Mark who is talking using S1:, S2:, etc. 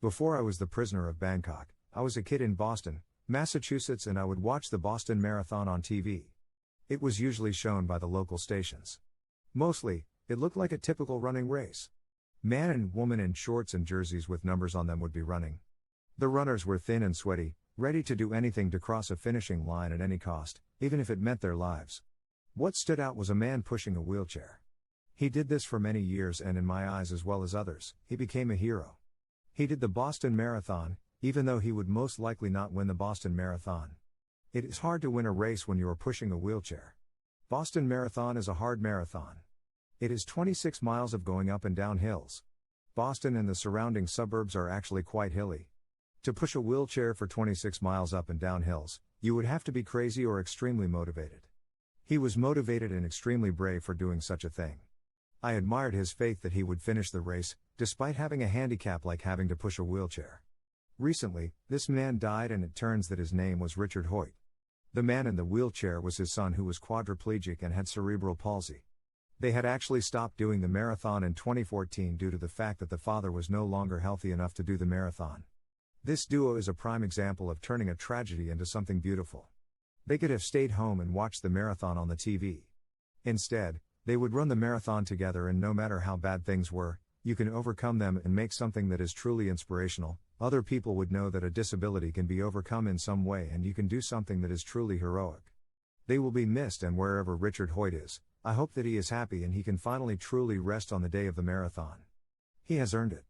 S1: Before I was the Prisoner of Bangkok, I was a kid in Boston, Massachusetts, and I would watch the Boston Marathon on TV. It was usually shown by the local stations. Mostly, it looked like a typical running race. Man and woman in shorts and jerseys with numbers on them would be running. The runners were thin and sweaty, ready to do anything to cross a finishing line at any cost, even if it meant their lives. What stood out was a man pushing a wheelchair. He did this for many years, and in my eyes as well as others, he became a hero. He did the Boston Marathon, even though he would most likely not win the Boston Marathon. It is hard to win a race when you are pushing a wheelchair. Boston Marathon is a hard marathon. It is 26 miles of going up and down hills. Boston and the surrounding suburbs are actually quite hilly. To push a wheelchair for 26 miles up and down hills, you would have to be crazy or extremely motivated. He was motivated and extremely brave for doing such a thing. I admired his faith that he would finish the race, despite having a handicap like having to push a wheelchair. Recently, this man died, and it turns that his name was Dick Hoyt. The man in the wheelchair was his son, who was quadriplegic and had cerebral palsy. They had actually stopped doing the marathon in 2014 due to the fact that the father was no longer healthy enough to do the marathon. This duo is a prime example of turning a tragedy into something beautiful. They could have stayed home and watched the marathon on the TV. Instead, they would run the marathon together, and no matter how bad things were, you can overcome them and make something that is truly inspirational. Other people would know that a disability can be overcome in some way, and you can do something that is truly heroic. They will be missed, and wherever Dick Hoyt is, I hope that he is happy and he can finally truly rest on the day of the marathon. He has earned it.